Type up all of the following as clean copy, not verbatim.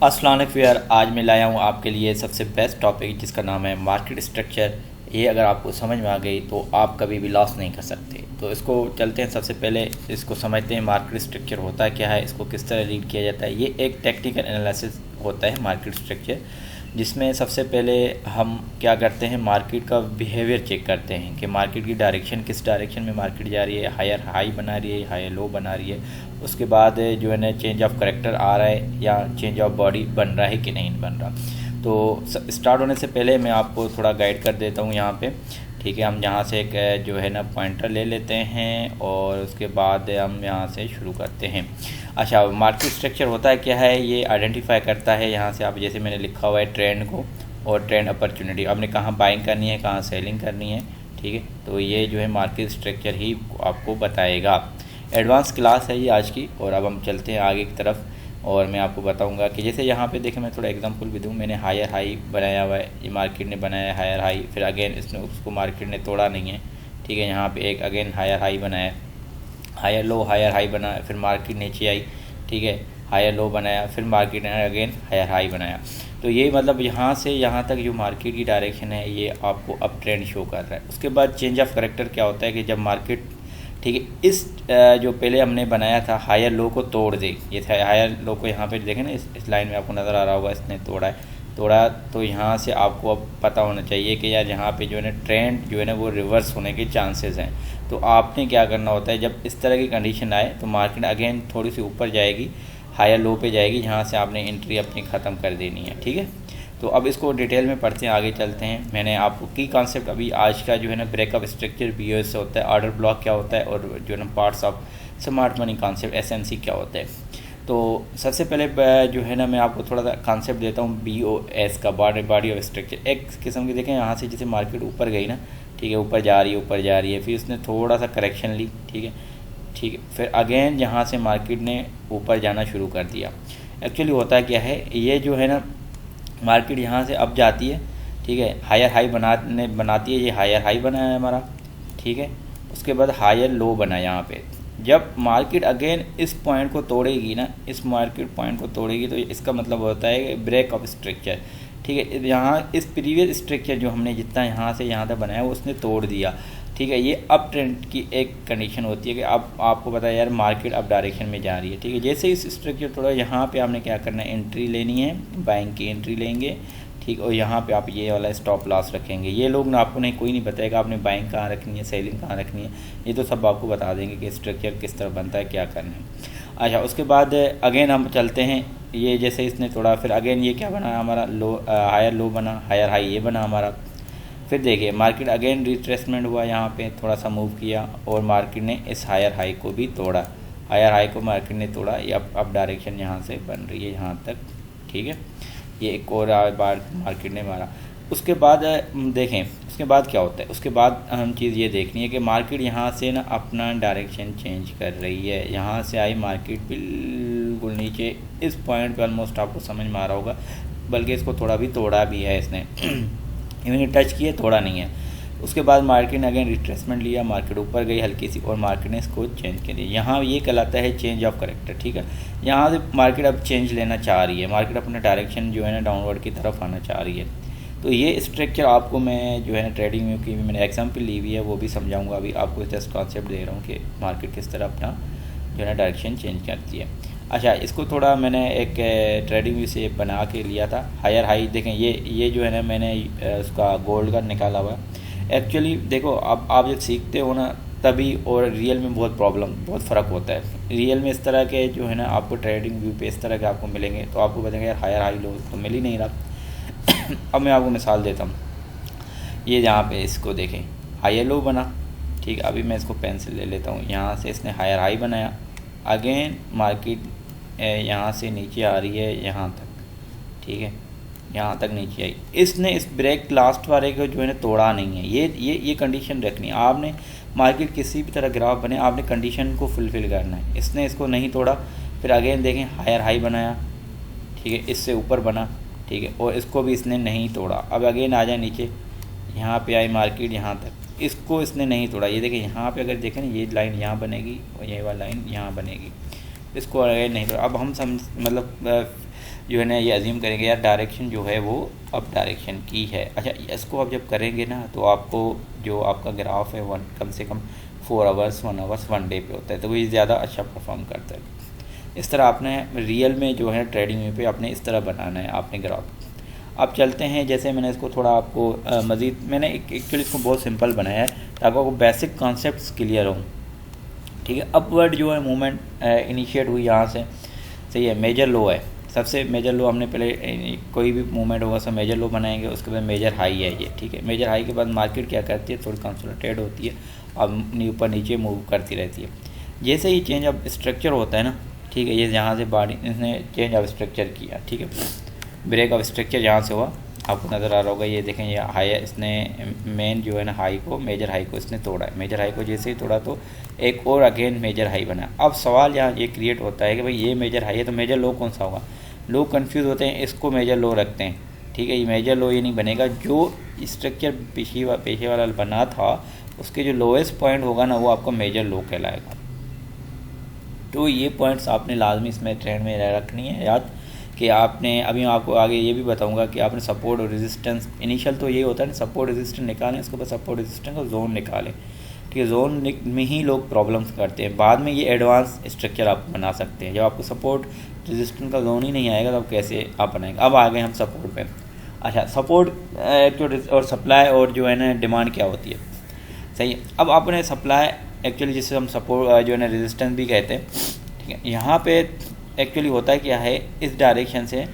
अस्सलाम वालेकुम यार, आज मैं लाया हूँ आपके लिए सबसे बेस्ट टॉपिक जिसका नाम है मार्केट स्ट्रक्चर। ये अगर आपको समझ में आ गई तो आप कभी भी लॉस नहीं कर सकते। तो इसको चलते हैं, सबसे पहले इसको समझते हैं मार्केट स्ट्रक्चर होता है क्या है, इसको किस तरह रीड किया जाता है। ये एक टेक्निकल एनालिसिस होता है मार्केट स्ट्रक्चर, जिसमें सबसे पहले हम क्या करते हैं, मार्केट का बिहेवियर चेक करते हैं कि मार्केट की डायरेक्शन किस डायरेक्शन में मार्केट जा रही है, हायर हाई बना रही है, हायर लो बना रही है। उसके बाद जो है ना चेंज ऑफ करेक्टर आ रहा है या चेंज ऑफ बॉडी बन रहा है कि नहीं बन रहा। तो स्टार्ट होने से पहले मैं आपको थोड़ा गाइड कर देता हूँ यहाँ पे। ठीक है, हम यहाँ से एक जो है ना पॉइंटर ले लेते हैं और उसके बाद हम यहाँ से शुरू करते हैं। अच्छा, मार्केट स्ट्रक्चर होता है क्या है, ये आइडेंटिफाई करता है यहाँ से आप जैसे मैंने लिखा हुआ है ट्रेंड को और ट्रेंड अपॉर्चुनिटी, आपने कहाँ बाइंग करनी है कहाँ सेलिंग करनी है। ठीक है, तो ये जो है मार्केट स्ट्रक्चर ही आपको बताएगा। एडवांस क्लास है ये आज की, और अब हम चलते हैं आगे की तरफ और मैं आपको बताऊंगा कि जैसे यहाँ पे देखें, मैं थोड़ा एग्जांपल भी दूँ। मैंने हायर हाई बनाया हुआ है, ये मार्केट ने बनाया है हायर हाई, फिर अगेन इसने उसको मार्केट ने तोड़ा नहीं है। ठीक है, यहाँ पे एक अगेन हायर हाई बनाया, हायर लो हायर हाई बनाया, फिर मार्केट नीचे आई। ठीक है, हायर लो बनाया, फिर मार्केट ने अगेन हायर हाई बनाया। तो ये मतलब यहाँ से यहाँ तक जो मार्केट की डायरेक्शन है ये आपको अप ट्रेंड शो कर रहा है। उसके बाद चेंज ऑफ करेक्टर क्या होता है कि जब मार्केट, ठीक है, इस जो पहले हमने बनाया था हायर लो को तोड़ दे, ये था हायर लो को, यहाँ पे देखें ना इस लाइन में आपको नज़र आ रहा होगा, इसने तोड़ा। तो यहाँ से आपको अब पता होना चाहिए कि यार यहाँ पे जो है ना ट्रेंड जो है ना वो रिवर्स होने के चांसेस हैं। तो आपने क्या करना होता है, जब इस तरह की कंडीशन आए तो मार्केट अगेन थोड़ी सी ऊपर जाएगी, हायर लो पे जाएगी, जहाँ से आपने एंट्री अपनी ख़त्म कर देनी है। ठीक है, तो अब इसको डिटेल में पढ़ते हैं, आगे चलते हैं। मैंने आपको की कॉन्सेप्ट अभी आज का जो है ना ब्रेकअप स्ट्रक्चर BOS से होता है, ऑर्डर ब्लॉक क्या होता है, और जो है ना parts of smart money concept SMC क्या होता है। तो सबसे पहले जो है ना मैं आपको थोड़ा सा कॉन्सेप्ट देता हूँ BOS का, बॉडी ऑफ स्ट्रक्चर। एक किस्म की देखें, यहाँ से जैसे मार्केट ऊपर गई ना, ठीक है, ऊपर जा रही है, फिर उसने थोड़ा सा करेक्शन ली। ठीक है, फिर अगेन यहाँ से मार्केट ने ऊपर जाना शुरू कर दिया। एक्चुअली होता क्या है, ये जो है ना मार्केट यहाँ से अब जाती है, ठीक है, हायर हाई बनाती है, ये हायर हाई बना है हमारा। ठीक है, उसके बाद हायर लो बना यहाँ पे। जब मार्केट अगेन इस पॉइंट को तोड़ेगी ना, इस मार्केट पॉइंट को तोड़ेगी, तो इसका मतलब होता है ब्रेक ऑफ स्ट्रक्चर। ठीक है, यहाँ इस प्रीवियस स्ट्रक्चर जो हमने जितना यहाँ से यहाँ तक बनाया वो उसने तोड़ दिया। ठीक है, ये अप ट्रेंड की एक कंडीशन होती है कि अब आपको पता है यार मार्केट अब डायरेक्शन में जा रही है। ठीक है, जैसे इस स्ट्रक्चर थोड़ा, यहाँ पे आपने क्या करना है, एंट्री लेनी है, बाइंग की एंट्री लेंगे। ठीक, और यहाँ पे आप ये वाला स्टॉप लॉस रखेंगे। ये लोग ना आपको नहीं, कोई नहीं बताएगा आपने बाइंग कहाँ रखनी है, सेलिंग कहाँ रखनी है, ये तो सब आपको बता देंगे कि स्ट्रक्चर किस तरह बनता है, क्या करना है। अच्छा, उसके बाद अगेन हम चलते हैं, ये जैसे इसने थोड़ा, फिर अगेन ये क्या बना हमारा, लो हायर लो बना, हायर हाई ये बना हमारा। फिर देखिए मार्केट अगेन रिट्रेसमेंट हुआ, यहाँ पे थोड़ा सा मूव किया और मार्केट ने इस हायर हाई को भी तोड़ा, हायर हाई को मार्केट ने तोड़ा। ये अब डायरेक्शन यहाँ से बन रही है यहाँ तक। ठीक है, ये एक और बार मार्केट ने मारा। उसके बाद देखें उसके बाद क्या होता है, उसके बाद अहम चीज़ ये देखनी है कि मार्केट यहाँ से ना अपना डायरेक्शन चेंज कर रही है। यहाँ से आई मार्केट बिल्कुल नीचे, इस पॉइंट पर ऑलमोस्ट आपको समझ में आ रहा होगा, बल्कि इसको थोड़ा भी तोड़ा भी है इसने इवन टच किया, थोड़ा नहीं है। उसके बाद मार्केट ने अगेन रिट्रेसमेंट लिया, मार्केट ऊपर गई हल्की सी और मार्केट ने इसको चेंज कर दिया। यहाँ ये कहलाता है चेंज ऑफ करेक्टर। ठीक है, यहाँ से मार्केट अब चेंज लेना चाह रही है, मार्केट अपना डायरेक्शन जो है ना डाउनवर्ड की तरफ आना चाह रही है। तो ये स्ट्रक्चर आपको मैं जो है ना ट्रेडिंग में की मैंने एग्जाम्पल ली हुई है, वो भी समझाऊंगा। अभी आपको जस्ट कॉन्सेप्ट दे रहा हूँ कि मार्केट किस तरह अपना जो है ना डायरेक्शन चेंज करती है। अच्छा, इसको थोड़ा मैंने एक ट्रेडिंग व्यू से बना के लिया था। हायर हाई देखें, ये जो है ना मैंने उसका गोल्ड का निकाला हुआ है। एक्चुअली देखो, अब आप जब सीखते हो ना तभी, और रियल में बहुत फ़र्क होता है। रियल में इस तरह के जो है ना आपको ट्रेडिंग व्यू पे इस तरह के आपको मिलेंगे, तो आपको बताएंगे यार हायर हाई लो तो मिल ही नहीं रहा अब मैं आपको मिसाल देता हूँ, ये जहाँ पे इसको देखें हायर लो बना। ठीक है, अभी मैं इसको पेन से ले लेता हूँ, यहाँ से इसने हायर हाई बनाया, अगेन मार्केट यहाँ से नीचे आ रही है यहाँ तक। ठीक है, यहाँ तक नीचे आई, इसने इस ब्रेक लास्ट वाले को जो है ना तोड़ा नहीं है। ये कंडीशन रखनी है आपने। मार्केट किसी भी तरह ग्राफ बने, आपने कंडीशन को फुलफ़िल करना है। इसने इसको नहीं तोड़ा, फिर अगेन देखें हायर हाई बनाया। ठीक है, इससे ऊपर बना। ठीक है, और इसको भी इसने नहीं तोड़ा। अब अगेन आ जाए नीचे, यहाँ पे आई मार्केट यहाँ तक, इसको इसने नहीं तोड़ा। ये देखें यहाँ पे अगर देखें ना, ये लाइन यहाँ बनेगी और ये वाला लाइन यहाँ बनेगी, इसको अगेन नहीं तोड़ा। अब हम मतलब जो है ना ये अज्यूम करेंगे यार डायरेक्शन जो है वो अप डायरेक्शन की है। अच्छा, इसको आप जब करेंगे ना तो आपको जो आपका ग्राफ है कम से कम 4 आवर्स 1 आवर्स 1 डे पे होता है, तो वो ज़्यादा अच्छा परफॉर्म करता है। इस तरह आपने रियल में जो है ट्रेडिंग में पे आपने इस तरह बनाना है आपने ग्राफ। अब चलते हैं, जैसे मैंने इसको थोड़ा आपको मज़ीद मैंने एक्चुअली इसको बहुत सिंपल बनाया है ताकि आपको बेसिक कॉन्सेप्ट्स क्लियर हों। ठीक है, अपवर्ड जो है मूवमेंट इनिशिएट हुई यहाँ से, सही है, मेजर लो है, सबसे मेजर लो हमने पहले कोई भी मूवमेंट होगा सब मेजर लो बनाएंगे, उसके बाद मेजर हाई है ये। ठीक है, मेजर हाई के बाद मार्केट क्या करती है, थोड़ी कंसोलिडेटेड होती है, अब ऊपर नीचे मूव करती रहती है। जैसे ही चेंज ऑफ स्ट्रक्चर होता है ना, ठीक है, ये यहाँ से बॉडी इसने चेंज ऑफ स्ट्रक्चर किया, ठीक है, ब्रेक ऑफ स्ट्रक्चर यहाँ से हुआ, आपको नज़र आ रहा होगा, ये देखें ये हाई है, इसने मेन जो है ना हाई को, मेजर हाई को इसने तोड़ा है, मेजर हाई को जैसे ही तोड़ा तो एक और अगेन मेजर हाई बना। अब सवाल यहाँ ये क्रिएट होता है कि भाई ये मेजर हाई है तो मेजर लो कौन सा होगा। लोग कंफ्यूज होते हैं, इसको मेजर लो रखते हैं। ठीक है, ये मेजर लो ये नहीं बनेगा, जो स्ट्रक्चर पेशे वाला बना था उसके जो लोएस्ट पॉइंट होगा ना वो आपका मेजर लो कहलाएगा। तो ये पॉइंट्स आपने लाजमी इसमें ट्रेंड में रखनी है याद, कि आपने अभी मैं आपको आगे ये भी बताऊंगा कि आपने सपोर्ट और रेजिस्टेंस, इनिशियल तो ये होता है ना सपोर्ट रेजिस्टेंस निकालें, उसके बाद सपोर्ट रेजिस्टेंस का जोन निकालें। ठीक है, जोन में ही लोग प्रॉब्लम्स करते हैं, बाद में ये एडवांस स्ट्रक्चर आप बना सकते हैं। जब आपको सपोर्ट रेजिस्टेंस का जोन ही नहीं आएगा तो आप कैसे आप बनाएंगे। अब आ गए हम सपोर्ट पे। अच्छा, सपोर्ट और सप्लाई और जो है ना डिमांड क्या होती है, सही है। अब आपने सप्लाई एक्चुअली जिसे हम सपोर्ट जो है ना रेजिस्टेंस भी कहते हैं, ठीक है, यहाँ पे एक्चुअली होता है क्या है, इस डायरेक्शन से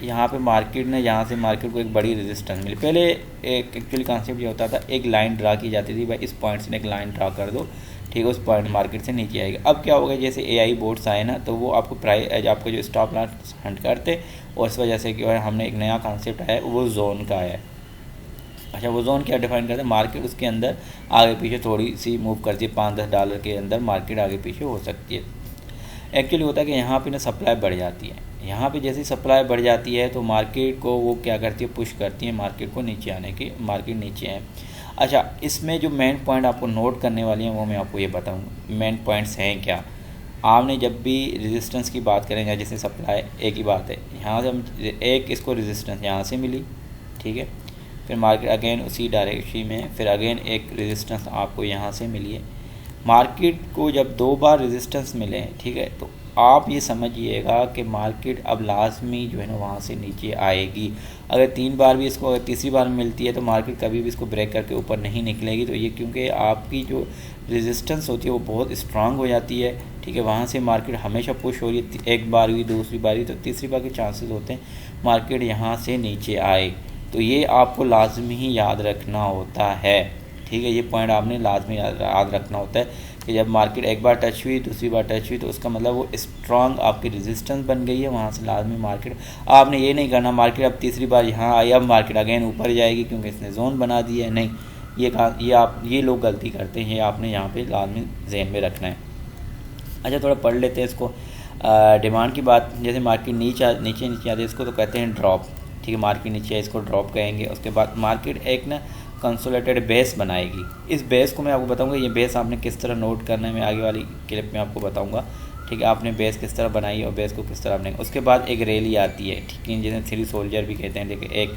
यहाँ पे मार्केट ने यहाँ से मार्केट को एक बड़ी रेजिस्टेंस मिली। पहले एक एक्चुअली कॉन्सेप्ट ये होता था, एक लाइन ड्रा की जाती थी, भाई इस पॉइंट से एक लाइन ड्रा कर दो, ठीक है, उस पॉइंट मार्केट से नीचे आएगा। अब क्या होगा, जैसे AI बोर्ड्स आए ना तो वो आपको प्राइस आपको जो स्टॉप लॉस हंट करते, और इस वजह से क्या है हमने एक नया कॉन्सेप्ट आया वो जोन का आया है। अच्छा, वो जोन क्या डिफाइन करता है, मार्केट उसके अंदर आगे पीछे थोड़ी सी मूव करती है, $5-10 के अंदर मार्केट आगे पीछे हो सकती है। एक्चुअली होता है कि यहाँ पे ना सप्लाई बढ़ जाती है, यहाँ पे जैसे सप्लाई बढ़ जाती है तो मार्केट को वो क्या करती है, पुश करती है मार्केट को नीचे आने की, मार्केट नीचे है। अच्छा, इसमें जो मेन पॉइंट आपको नोट करने वाली हैं वो मैं आपको ये बताऊँगा, मेन पॉइंट्स हैं क्या। आपने जब भी रेजिस्टेंस की बात करेंगे, जैसे सप्लाई एक ही बात है, यहाँ से हम एक इसको रेजिस्टेंस यहाँ से मिली, ठीक है, फिर मार्केट अगेन उसी डायरेक्शन में, फिर अगेन एक रेजिस्टेंस आपको यहाँ से मिली है। मार्केट को जब 2 बार रेजिस्टेंस मिले, ठीक है, तो आप ये समझिएगा कि मार्केट अब लाजमी जो है ना वहाँ से नीचे आएगी। अगर 3 बार भी इसको, अगर तीसरी बार मिलती है तो मार्केट कभी भी इसको ब्रेक करके ऊपर नहीं निकलेगी। तो ये क्योंकि आपकी जो रेजिस्टेंस होती है वो बहुत स्ट्रांग हो जाती है, ठीक है, वहाँ से मार्केट हमेशा पुश हो रही है। एक बार हुई, दूसरी बार हुई, तो तीसरी बार के चांसेस होते हैं मार्केट यहाँ से नीचे आए। तो ये आपको लाजमी ही याद रखना होता है, ठीक है, ये पॉइंट आपने लाजमी याद रखना होता है कि जब मार्केट एक बार टच हुई, दूसरी बार टच हुई, तो उसका मतलब वो स्ट्रांग आपकी रेजिस्टेंस बन गई है, वहाँ से लाजमी मार्केट, आपने ये नहीं करना मार्केट अब तीसरी बार यहाँ आई अब मार्केट अगेन ऊपर जाएगी क्योंकि इसने जोन बना दिया है, नहीं, ये लोग गलती करते हैं, ये आपने यहाँ पे लाजमी जहन में रखना है। अच्छा, थोड़ा पढ़ लेते हैं इसको। डिमांड की बात, जैसे मार्केट नीचे आती है इसको तो कहते हैं ड्रॉप, ठीक है, मार्केट नीचे इसको ड्रॉप कहेंगे। उसके बाद मार्केट एक ना कंसोलिडेटेड बेस बनाएगी। इस बेस को मैं आपको बताऊंगा, ये बेस आपने किस तरह नोट करना है मैं आगे वाली क्लिप में आपको बताऊंगा, ठीक है, आपने बेस किस तरह बनाई और बेस को किस तरह बनाएंगे। उसके बाद एक रैली आती है, ठीक है, जिन्हें 3 सोल्जर भी कहते हैं, देखिए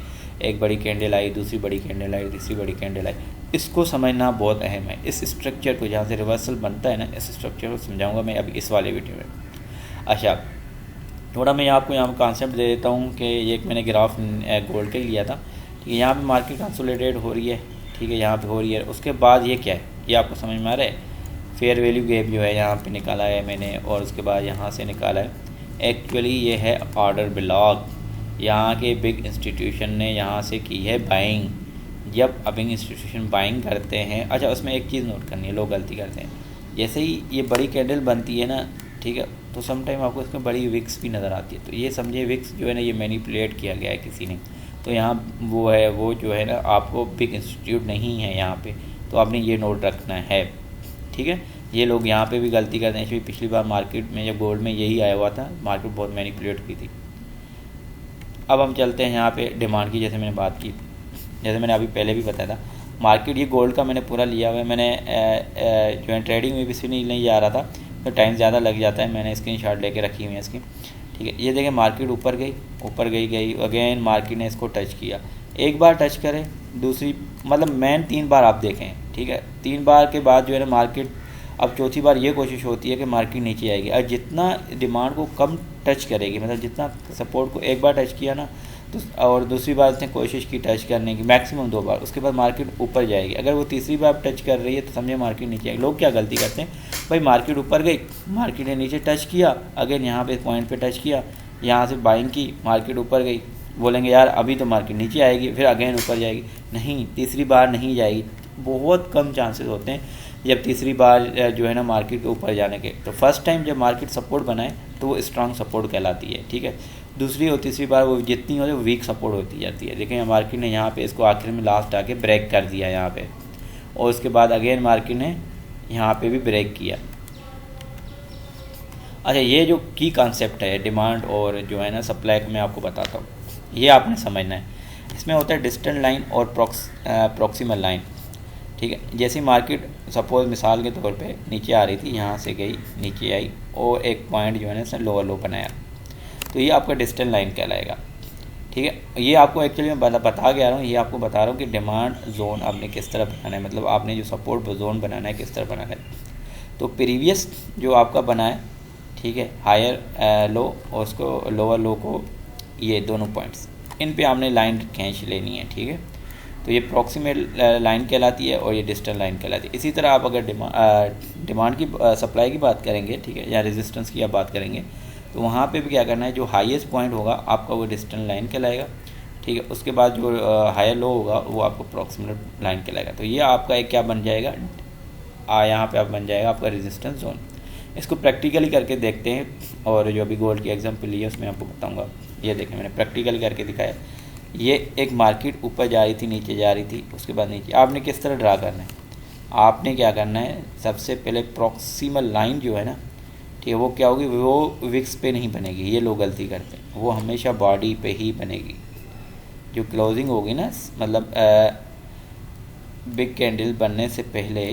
एक बड़ी कैंडल आई, दूसरी बड़ी कैंडल आई, तीसरी बड़ी कैंडल आई। इसको समझना बहुत अहम है। इस स्ट्रक्चर को जहाँ से रिवर्सल बनता है ना, इस स्ट्रक्चर को समझाऊँगा मैं अभी इस वाले वीडियो में। अच्छा, थोड़ा मैं आपको यहाँ पर कॉन्सेप्ट दे देता हूँ कि एक मैंने ग्राफ गोल्ड का ही लिया था, ठीक है, यहाँ पे मार्केट कंसोलिडेट हो रही है, ठीक है, यहाँ पे हो रही है। उसके बाद ये क्या है, ये आपको समझ में आ रहा है, फेयर वैल्यू गैप जो है यहाँ पे निकाला है मैंने, और उसके बाद यहाँ से निकाला है। एक्चुअली ये है ऑर्डर ब्लॉक, यहाँ के बिग इंस्टीट्यूशन ने यहाँ से की है बाइंग। जब बिग इंस्टीट्यूशन बाइंग करते हैं, अच्छा उसमें एक चीज़ नोट करनी है, लोग गलती करते हैं, जैसे ही ये बड़ी कैंडल बनती है ना, ठीक है, तो समटाइम आपको इसमें बड़ी विक्स भी नज़र आती है, तो ये समझिए विक्स जो है ना ये मैनिपुलेट किया गया है किसी ने, तो यहाँ वो जो है ना आपको बिग इंस्टीट्यूट नहीं है यहाँ पे, तो आपने ये नोट रखना है, ठीक है। ये लोग यहाँ पे भी गलती करते हैं, पिछली बार मार्केट में जब गोल्ड में यही आया हुआ था, मार्केट बहुत मैनिपुलेट की थी। अब हम चलते हैं यहाँ पे डिमांड की, जैसे मैंने बात की, जैसे मैंने अभी पहले भी बताया था, मार्केट ये गोल्ड का मैंने पूरा लिया हुआ है, मैंने जो है ट्रेडिंग में भी इसलिए नहीं जा रहा था तो टाइम ज़्यादा लग जाता है, मैंने स्क्रीनशॉट लेके रखी हुई है इसकी। ठीक है। ये देखें मार्केट ऊपर गई अगेन मार्केट ने इसको टच किया, एक बार टच करे, दूसरी मतलब मेन 3 बार आप देखें, ठीक है। 3 बार के बाद जो है ना मार्केट, अब चौथी बार ये कोशिश होती है कि मार्केट नीचे आएगी, और जितना डिमांड को कम टच करेगी, मतलब जितना सपोर्ट को एक बार टच किया ना तो, और दूसरी बार इसने कोशिश की टच करने की मैक्सिमम 2 बार, उसके बाद मार्केट ऊपर जाएगी। अगर वो तीसरी बार टच कर रही है तो समझे मार्केट नीचे आएगी। लोग क्या गलती करते हैं भाई, मार्केट ऊपर गई, मार्केट ने नीचे टच किया, अगेन यहाँ पे पॉइंट पे टच किया, यहाँ से बाइंग की, मार्केट ऊपर गई, बोलेंगे यार अभी तो मार्केट नीचे आएगी, फिर अगेन ऊपर जाएगी। नहीं, तीसरी बार नहीं जाएगी, बहुत कम चांसेस होते हैं जब तीसरी बार जो है ना मार्केट के ऊपर जाने के। तो फर्स्ट टाइम जब मार्केट सपोर्ट बनाए तो वो स्ट्रांग सपोर्ट कहलाती है, ठीक है। दूसरी और तीसरी बार वो जितनी हो वो वीक सपोर्ट होती जाती है। देखिए मार्केट ने यहाँ पे इसको आखिर में लास्ट आके ब्रेक कर दिया यहाँ पे, और उसके बाद अगेन मार्केट ने यहाँ पे भी ब्रेक किया। अच्छा, ये जो की कॉन्सेप्ट है डिमांड और जो है ना सप्लाई का, मैं आपको बताता हूँ, ये आपने समझना है। इसमें होता है डिस्टेंट लाइन और प्रॉक्सिमल लाइन, ठीक है। जैसे मार्केट सपोज मिसाल के तौर पे नीचे आ रही थी, यहाँ से गई नीचे आई और एक पॉइंट जो है ना इसने लोअर लो बनाया, तो ये आपका डिस्टेंट लाइन कहलाएगा, ठीक है। ये आपको एक्चुअली मैं बता के आ रहा हूँ, ये आपको बता रहा हूँ कि डिमांड जोन आपने किस तरह बनाना है, मतलब आपने जो सपोर्ट जोन बनाना है किस तरह बनाना है। तो प्रीवियस जो आपका बना है, ठीक है, हायर लो और उसको लोअर लो को, ये दोनों पॉइंट्स इन पे आपने लाइन खींच लेनी है, ठीक है। तो ये प्रॉक्सिमल लाइन कहलाती है और ये डिस्टेंट लाइन कहलाती है। इसी तरह आप अगर डिमांड की सप्लाई की बात करेंगे, ठीक है, या रेजिस्टेंस की आप बात करेंगे, तो वहाँ पे भी क्या करना है, जो हाईएस्ट पॉइंट होगा आपका वो डिस्टेंट लाइन कहलाएगा, ठीक है। उसके बाद जो हायर लो होगा वो आपको प्रॉक्सिमल लाइन कहलाएगा। तो ये आपका एक क्या बन जाएगा, यहाँ पे आप बन जाएगा आपका रेजिस्टेंस जोन। इसको प्रैक्टिकली करके देखते हैं, और जो अभी गोल्ड की एग्जाम्पल ली है उसमें आपको बताऊँगा। ये देखें मैंने प्रैक्टिकली करके दिखाया, ये एक मार्केट ऊपर जा रही थी, नीचे जा रही थी, उसके बाद नीचे। आपने किस तरह ड्रा करना है, आपने क्या करना है, सबसे पहले प्रॉक्सिमल लाइन जो है ना, ठीक है, वो क्या होगी, वो विक्स पे नहीं बनेगी। ये लोग गलती करते हैं, वो हमेशा बॉडी पे ही बनेगी। जो क्लोजिंग होगी ना, मतलब बिग कैंडल बनने से पहले,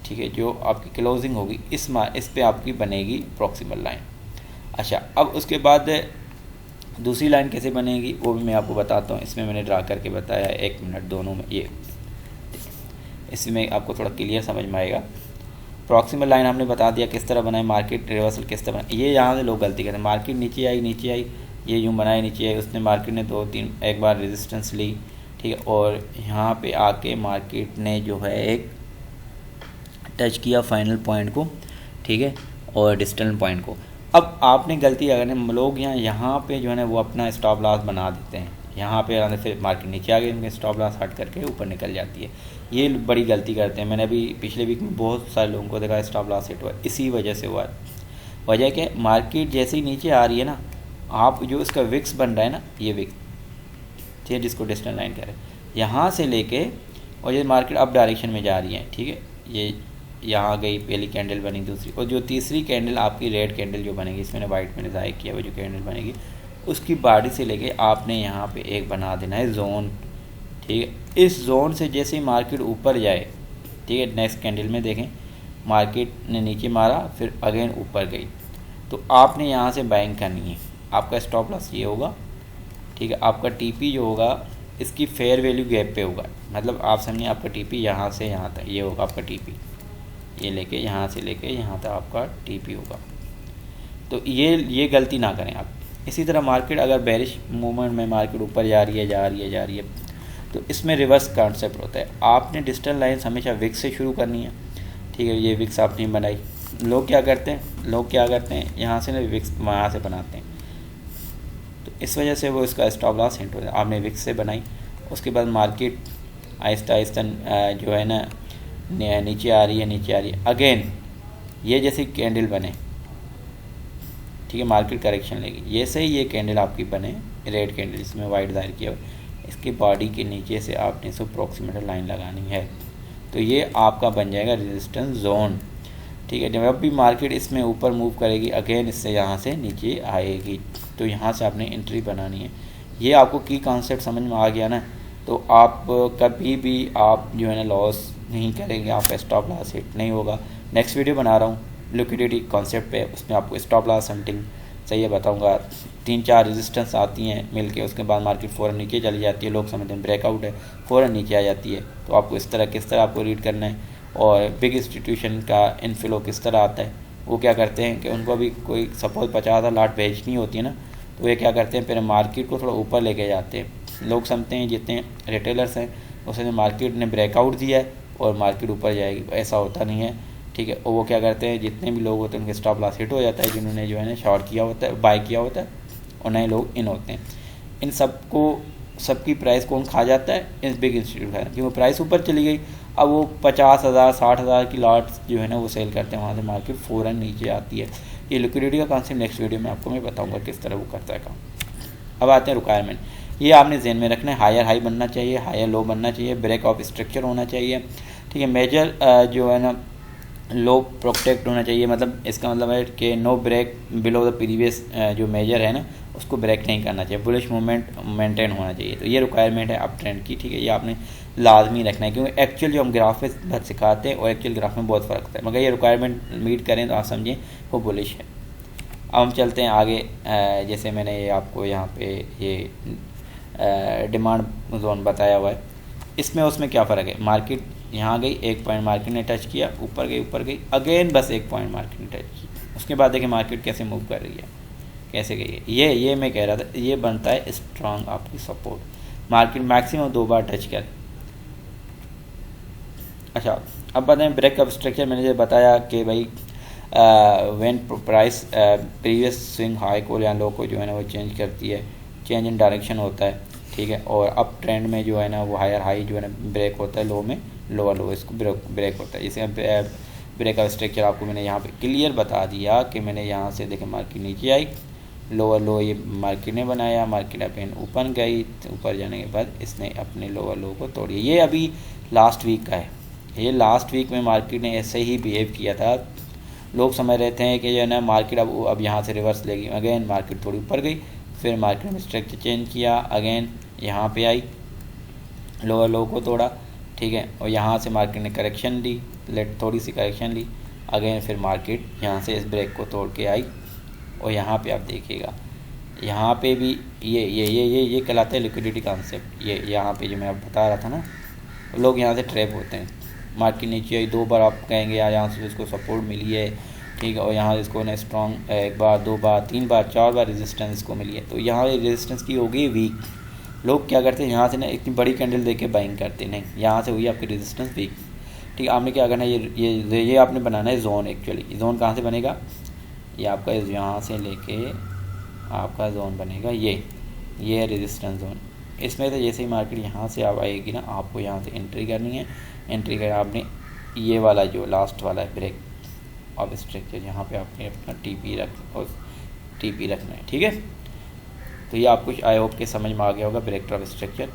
ठीक है, जो आपकी क्लोजिंग होगी इस पे आपकी बनेगी प्रॉक्सिमल लाइन। अच्छा, अब उसके बाद दूसरी लाइन कैसे बनेगी वो भी मैं आपको बताता हूँ। इसमें मैंने ड्रा करके बताया है, 1 मिनट दोनों में, ये इसमें आपको थोड़ा क्लियर समझ में आएगा। प्रॉक्सिमल लाइन हमने बता दिया किस तरह बनाए, मार्केट रिवर्सल किस तरह बनाए। ये यहाँ से लोग गलती करते हैं, मार्केट नीचे आई, ये यूँ बनाए नीचे आई, उसने मार्केट ने 2-3 एक बार रेजिस्टेंस ली, ठीक है, और यहाँ पे आके मार्केट ने जो है एक टच किया फाइनल पॉइंट को, ठीक है, और डिस्टेंट पॉइंट को। अब आपने गलती अगर लोग यहाँ पे जो है ना वो अपना स्टॉप लॉस बना देते हैं, यहाँ पे आने से मार्केट नीचे आ गई, उनके स्टॉप लॉस हट करके ऊपर निकल जाती है। ये बड़ी गलती करते हैं। मैंने अभी पिछले वीक में बहुत सारे लोगों को देखा स्टॉप लॉस हिट हुआ, इसी वजह से हुआ। वजह क्या, मार्केट जैसे ही नीचे आ रही है ना, आप जो इसका विक्स बन रहा है ना, ये विक्स, ठीक है, जिसको डिस्टेंट लाइन कह रहे हैं, यहाँ से लेके और ये मार्केट अप डायरेक्शन में जा रही है, ठीक है। ये यहाँ गई, पहली कैंडल बनी, दूसरी, और जो तीसरी कैंडल आपकी रेड कैंडल जो बनेगी, इसमें वाइट मैंने ज़ाहिर किया, वो जो कैंडल बनेगी उसकी बॉडी से लेके आपने यहाँ पे एक बना देना है जोन, ठीक है। इस जोन से जैसे ही मार्केट ऊपर जाए, ठीक है, नेक्स्ट कैंडल में देखें मार्केट ने नीचे मारा, फिर अगेन ऊपर गई, तो आपने यहाँ से बाइंग करनी है। आपका स्टॉप लॉस ये होगा, ठीक है। आपका टीपी जो होगा इसकी फेयर वैल्यू गैप पे होगा, मतलब आप समझिए आपका टीपी यहाँ से यहाँ तक ये होगा आपका टीपी, ये लेके यहाँ से लेके यहाँ तक आपका टीपी होगा। तो ये गलती ना करें आप। इसी तरह मार्केट अगर बेरिश मूवमेंट में मार्केट ऊपर जा रही है, तो इसमें रिवर्स कॉन्सेप्ट होता है। आपने डिस्टेंट लाइन्स हमेशा विक्स से शुरू करनी है, ठीक है। ये विक्स आपने बनाई, लोग क्या करते हैं यहाँ से ना विक्स वहाँ से बनाते हैं, तो इस वजह से वो इसका स्टॉप लॉस हिट होता है। आपने विक्स से बनाई, उसके बाद मार्केट आहिस्ता आहिस्ता जो है ना नीचे आ रही है, अगेन ये जैसे कैंडल बने, ठीक है, मार्केट करेक्शन लेगी, ये सही, ये कैंडल आपकी बने रेड कैंडल, इसमें वाइट जाहिर किया हुआ, इसकी बॉडी के नीचे से आपने इसको प्रॉक्सिमेटल लाइन लगानी है, तो ये आपका बन जाएगा रेजिस्टेंस जोन, ठीक है। जब भी मार्केट इसमें ऊपर मूव करेगी, अगेन इससे यहाँ से नीचे आएगी, तो यहाँ से आपने एंट्री बनानी है। ये आपको की कॉन्सेप्ट समझ में आ गया ना, तो आप कभी भी आप जो है ना लॉस नहीं करेंगे, आपका स्टॉप लॉस हिट नहीं होगा। नेक्स्ट वीडियो बना रहा हूँ लिक्विडिटी कॉन्सेप्ट पे, उसमें आपको स्टॉप लॉस हंटिंग सही है बताऊँगा। 3-4 रेजिस्टेंस आती हैं मिल के, उसके बाद मार्केट फ़ौरन नीचे चली जाती है, लोग समझते हैं ब्रेकआउट है, फ़ौरन नीचे आ जाती है। तो आपको किस तरह आपको रीड करना है। और बिग इंस्टीट्यूशन का इनफ्लो किस तरह आता है, वो क्या करते हैं कि उनको भी कोई सपोज 50,000 लाट भेजनी होती है ना, तो ये क्या करते हैं, फिर मार्केट को थोड़ा ऊपर लेके जाते हैं। लोग समझते हैं जितने रिटेलर्स हैं उसने मार्केट ने ब्रेकआउट दिया है और मार्केट ऊपर जाएगी, ऐसा होता नहीं है। ठीक है, और वो क्या करते हैं, जितने भी लोग होते हैं उनके स्टॉप लॉस हिट हो जाता है, जिन्होंने जो है ना शॉर्ट किया होता है, बाय किया होता है, और नए लोग इन होते हैं। इन सबको सबकी प्राइस कौन खा जाता है, इस बिग इंस्टीट्यूट है, क्योंकि प्राइस ऊपर चली गई। अब वो 50,000 60,000 की लॉट्स जो है ना वो सेल करते हैं, वहाँ से मार्केट फ़ौरन नीचे आती है। ये लिक्विडिटी का कॉन्सेप्ट नेक्स्ट वीडियो में आपको मैं बताऊँगा किस तरह वो करता है काम। अब आते हैं रिक्वायरमेंट। ये आपने ज़हन में रखना है, हायर हाई बनना चाहिए, हायर लो बनना चाहिए, ब्रेक ऑफ स्ट्रक्चर होना चाहिए। ठीक है, मेजर जो है ना लो प्रोटेक्ट होना चाहिए, मतलब इसका मतलब है कि no break below the previous जो मेजर है ना उसको ब्रेक नहीं करना चाहिए, बुलिश मूवमेंट मेंटेन होना चाहिए। तो ये रिक्वायरमेंट है अप ट्रेंड की। ठीक है, ये आपने लाजमी रखना है, क्योंकि एक्चुअल जो हम ग्राफ में बहुत सिखाते हैं और एक्चुअल ग्राफ में बहुत फ़र्क है, मगर ये रिक्वायरमेंट मीट करें तो आप समझें वो बुलिश है। अब हम चलते हैं आगे। जैसे मैंने ये आपको यहाँ पे ये डिमांड जोन बताया हुआ है, इसमें उसमें क्या फ़र्क है, मार्केट यहाँ गई, एक पॉइंट मार्केट ने टच किया, ऊपर गई अगेन, बस एक पॉइंट मार्केट ने टच किया, उसके बाद देखिए मार्केट कैसे मूव कर रही है, कैसे गई है। ये मैं कह रहा था, ये बनता है स्ट्रॉन्ग आपकी सपोर्ट। मार्केट मैक्सिमम 2 बार टच कर। अच्छा, अब बताएं ब्रेक अप स्ट्रक्चर। मैंने जो बताया कि भाई when price previous swing high को या लो को जो है ना वो चेंज करती है, चेंज इन डायरेक्शन होता है। ठीक है, और अप ट्रेंड में जो है ना वो हायर हाई जो है ना ब्रेक होता है, लो में लोअर लो इसको ब्रेक होता है। जैसे ब्रेक अप स्ट्रक्चर आपको मैंने यहाँ पे क्लियर बता दिया कि मैंने यहाँ से देखे मार्केट नीचे आई, लोअर लो ये मार्केट ने बनाया, मार्केट अपन ऊपर गई, ऊपर जाने के बाद इसने अपने लोअर लो को तोड़ी। ये अभी लास्ट वीक का है, ये लास्ट वीक में मार्केट ने ऐसे ही बिहेव किया था। लोग समझ रहे थे कि जो है ना मार्केट अब यहाँ से रिवर्स लेगी, अगेन मार्केट थोड़ी ऊपर गई, फिर मार्केट ने स्ट्रक्चर चेंज किया, अगेन यहाँ पे आई, लोअर लो को तोड़ा। ठीक है, और यहाँ से मार्केट ने करेक्शन ली, थोड़ी सी करेक्शन ली, अगेन फिर मार्केट यहाँ से इस ब्रेक को तोड़ के आई। और यहाँ पे आप देखिएगा, यहाँ पे भी ये कहलाता है लिक्विडिटी कॉन्सेप्ट। ये यहाँ पे जो मैं आप बता रहा था ना, लोग यहाँ से ट्रैप होते हैं। मार्केट नीचे आई, 2 बार आप कहेंगे यार यहाँ से इसको सपोर्ट मिली है, ठीक है, और यहाँ इसको ना स्ट्रॉन्ग 1 बार 2 बार 3 बार 4 बार रेजिस्टेंस को मिली है, तो यहाँ रेजिस्टेंस की होगी वीक। लोग क्या करते हैं, यहाँ से ना इतनी बड़ी कैंडल देके बाइंग करते नहीं, यहाँ से हुई आपकी रेजिस्टेंस वीक। ठीक है, आपने क्या करना है, ये आपने बनाना है जोन। एक्चुअली जोन कहाँ से बनेगा, ये आपका यहाँ से लेके आपका जोन बनेगा, ये है रेजिस्टेंस जोन। इसमें तो जैसे ही मार्केट यहाँ से आप आएगी ना, आपको यहाँ से एंट्री करनी है। एंट्री कर आपने ये वाला जो लास्ट वाला है ब्रेक ऑफ स्ट्रक्चर, यहाँ पे आपने अपना टीपी रखना है। ठीक है, तो ये आपको आई होप के समझ में आ गया होगा break of structure.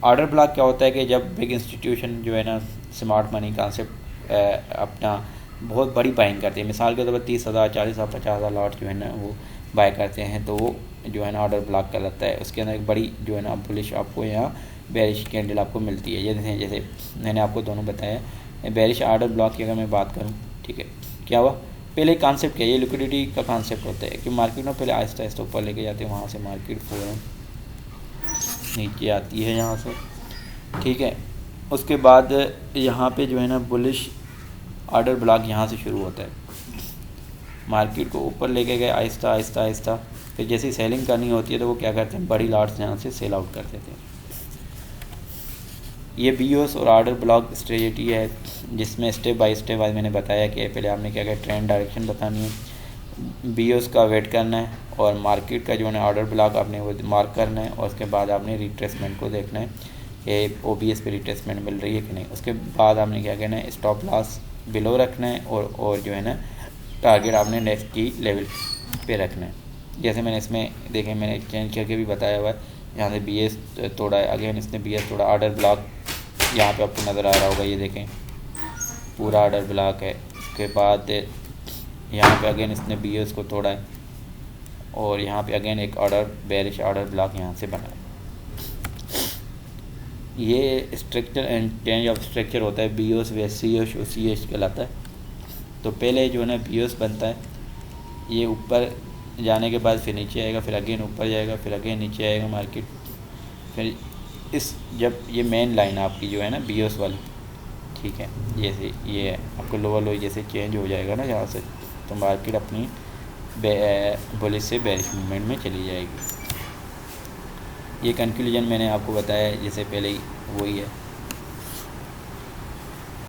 Order block क्या होता है कि जब बिग इंस्टीट्यूशन जो है ना स्मार्ट मनी कॉन्सेप्ट अपना बहुत बड़ी बाइंग करते हैं, मिसाल के तौर पर 30,000 40,000 50,000 लॉट जो है ना वो बाय करते हैं, तो वो जो है ना ऑर्डर ब्लॉक कहलाता है। उसके अंदर एक बड़ी जो है ना बुलिश आपको यहाँ बेरिश कैंडल आपको मिलती है। जैसे मैंने आपको दोनों बताया, बेरिश ऑर्डर ब्लॉक की अगर मैं बात करूँ, ठीक है, क्या हुआ, पहले कॉन्सेप्ट क्या है, ये लिक्विडिटी का कॉन्सेप्ट होता है कि मार्केट में पहले आहिस्ता आहिस्ता ऊपर लेके जाते हैं, वहाँ से मार्केट फ़ौरन नीचे आती है यहाँ से। ठीक है, उसके बाद यहाँ पे जो है ना बुलिश ऑर्डर ब्लॉक यहाँ से शुरू होता है, मार्केट को ऊपर लेके गए आहिस्ता आहिस्ता आहिस्ता, फिर जैसे सेलिंग करनी होती है तो वो क्या करते हैं, बड़ी लॉट्स यहाँ से सेल आउट कर देते हैं। ये बीओएस और ऑर्डर ब्लॉक स्ट्रेटजी है, जिसमें स्टेप बाय स्टेप आज मैंने बताया कि पहले आपने क्या किया, ट्रेंड डायरेक्शन बतानी है, बीओएस का वेट करना है, और मार्केट का जो है ऑर्डर ब्लॉक आपने वो मार्क करना है, और उसके बाद आपने रिट्रेसमेंट को देखना है कि ओबीएस पे रिट्रेसमेंट मिल रही है कि नहीं। उसके बाद आपने क्या करना है, स्टॉप लॉस बिलो रखना है, और जो है ना टारगेट आपने नेक्स्ट की लेवल पे रखना है। जैसे मैंने इसमें देखें, मैंने चेंज करके भी बताया हुआ है, यहाँ से बीएस तोड़ा है, अगेन इसने बीएस तोड़ा, ऑर्डर ब्लॉक यहाँ पे आपको नज़र आ रहा होगा, ये देखें पूरा ऑर्डर ब्लॉक है। उसके बाद यहाँ पे अगेन इसने बीएस को तोड़ा है, और यहाँ पे अगेन एक ऑर्डर बेरिश ऑर्डर ब्लॉक यहाँ से बना है। ये structure and change of structure होता है, बीओस वे सी एच कहलाता है। तो पहले जो है ना बीओस बनता है, ये ऊपर जाने के बाद फिर नीचे आएगा, फिर अगेन ऊपर जाएगा, फिर अगेन नीचे आएगा मार्केट। फिर इस जब ये मेन लाइन आपकी जो है ना बीओस वाली, ठीक है, जैसे ये है आपको लोअर लो जैसे चेंज हो जाएगा ना यहाँ से, तो मार्केट अपनी बुलिश से बेरिश मूवमेंट में चली जाएगी। ये कंक्लूजन मैंने आपको बताया जैसे पहले ही वही है।